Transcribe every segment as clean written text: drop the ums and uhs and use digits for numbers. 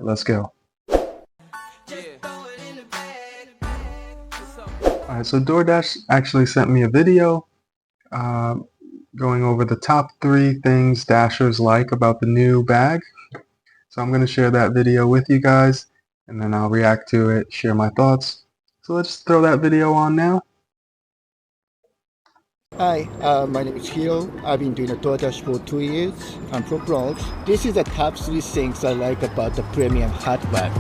Let's go. Alright, so Doordash actually sent me a video uh, going over the top 3 things Dashers like about the new bag. So I'm going to share that video with you guys, and then I'll react to it, share my thoughts. So let's throw that video on now. Hi, my name is Hiro. I've been doing a Doordash for 2 years. I'm from Bronx. This is the top 3 things I like about the premium hot bag.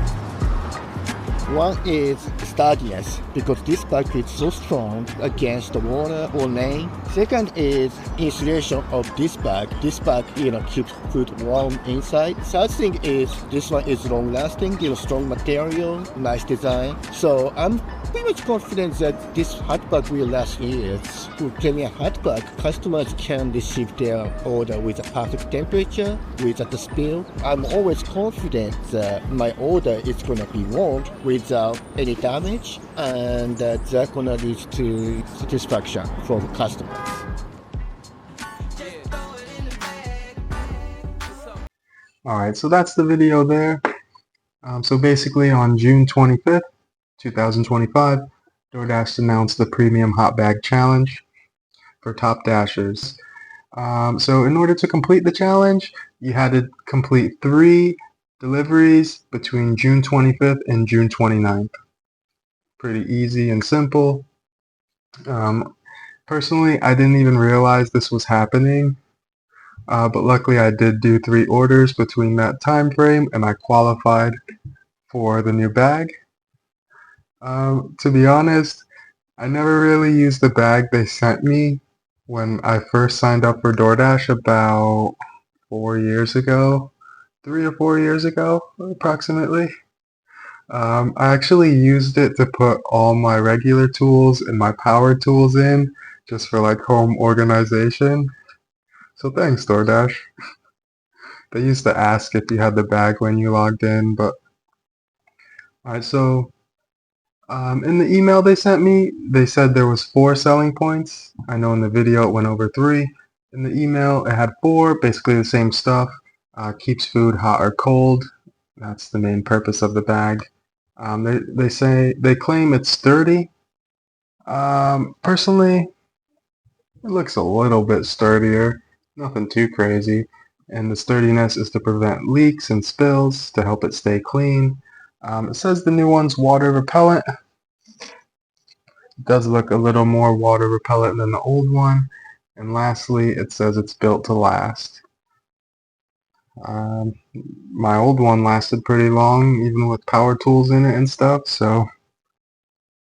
One is sturdiness, because this bag is so strong against the water or rain. Second is insulation of this bag. This bag, keeps food warm inside. Third thing is this one is long lasting, strong material, nice design. So I'm pretty much confident that this hot bag will last years. For premium hot bag, customers can receive their order with a perfect temperature, without the spill. I'm always confident that my order is gonna be warm without any damage, and that's gonna lead to satisfaction from customers. Alright, so that's the video there. So basically on June 25th, 2025, Doordash announced the Premium Hot Bag Challenge for top dashers. So in order to complete the challenge, you had to complete 3 deliveries between June 25th and June 29th. Pretty easy and simple. Personally, I didn't even realize this was happening, but luckily I did do 3 orders between that time frame, and I qualified for the new bag. To be honest, I never really used the bag they sent me when I first signed up for Doordash about 4 years ago, 3 or 4 years ago, approximately. I actually used it to put all my regular tools and my power tools in, just for like home organization. So thanks, Doordash. They used to ask if you had the bag when you logged in, but alright, so in the email they sent me, they said there was 4 selling points. I know in the video it went over 3. In the email it had 4, basically the same stuff. Keeps food hot or cold. That's the main purpose of the bag. They claim it's sturdy. Personally, it looks a little bit sturdier. Nothing too crazy. And the sturdiness is to prevent leaks and spills, to help it stay clean. It says the new one's water repellent. It does look a little more water repellent than the old one. And lastly, it says it's built to last. My old one lasted pretty long, even with power tools in it and stuff, so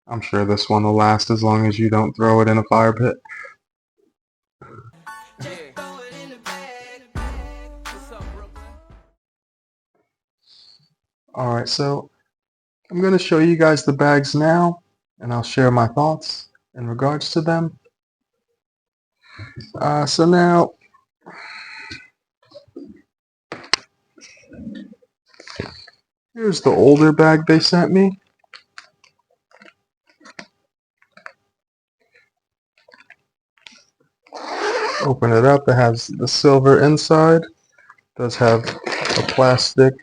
I'm sure this one will last as long as you don't throw it in a fire pit. Alright, so I'm going to show you guys the bags now, and I'll share my thoughts in regards to them. So now, here's the older bag they sent me. Open it up, it has the silver inside. It does have a plastic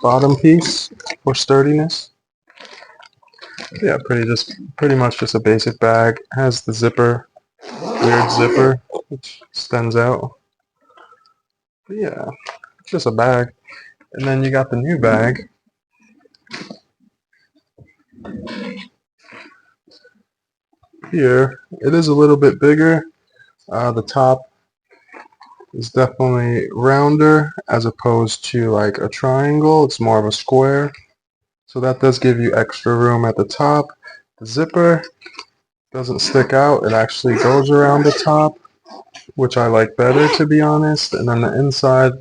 bottom piece for sturdiness. Yeah, pretty much just a basic bag. It has the zipper, weird zipper, which extends out. But yeah, it's just a bag. And then you got the new bag. Here, it is a little bit bigger. The top is definitely rounder as opposed to like a triangle. It's more of a square. So that does give you extra room at the top. The zipper doesn't stick out. It actually goes around the top, which I like better, to be honest. And then the inside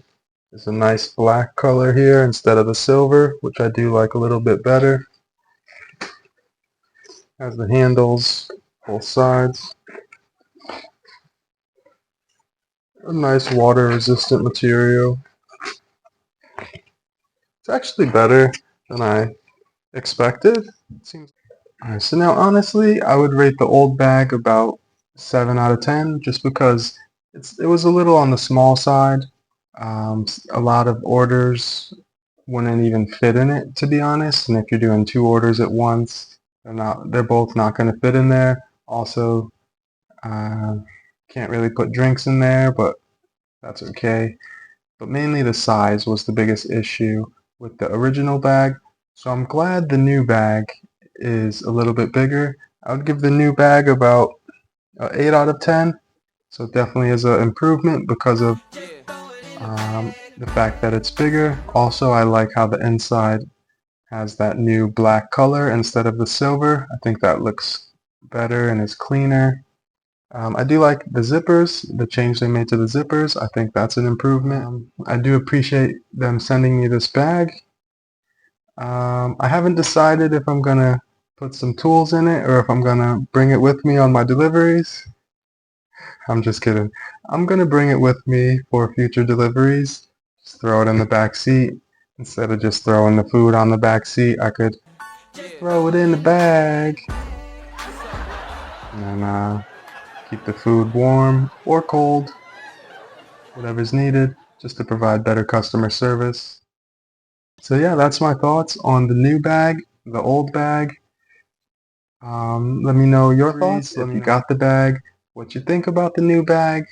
is a nice black color here instead of the silver, which I do like a little bit better. Has the handles, both sides. A nice water resistant material. It's actually better than I expected. It seems. Alright, so now honestly, I would rate the old bag about 7 out of 10, just because it was a little on the small side. A lot of orders wouldn't even fit in it, to be honest. And if you're doing 2 orders at once, they're both not going to fit in there. Also, can't really put drinks in there, but that's okay. But mainly the size was the biggest issue with the original bag. So I'm glad the new bag is a little bit bigger. I would give the new bag about 8 out of 10. So it definitely is an improvement because of the fact that it's bigger. Also, I like how the inside has that new black color instead of the silver. I think that looks better and is cleaner. I do like the zippers, the change they made to the zippers. I think that's an improvement. I do appreciate them sending me this bag. I haven't decided if I'm gonna put some tools in it or if I'm gonna bring it with me on my deliveries. I'm just kidding. I'm gonna bring it with me for future deliveries. Just throw it in the back seat. Instead of just throwing the food on the back seat, I could throw it in the bag and keep the food warm or cold, whatever's needed, just to provide better customer service. So yeah, that's my thoughts on the new bag, the old bag. Let me know your thoughts if you got the bag, what you think about the new bag.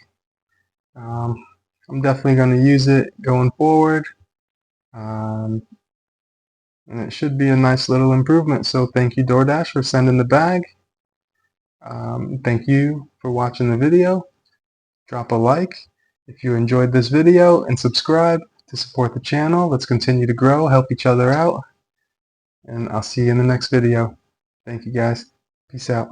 I'm definitely going to use it going forward. And it should be a nice little improvement. So thank you, Doordash, for sending the bag. Thank you for watching the video. Drop a like if you enjoyed this video and subscribe to support the channel. Let's continue to grow, help each other out. And I'll see you in the next video. Thank you guys. Peace out.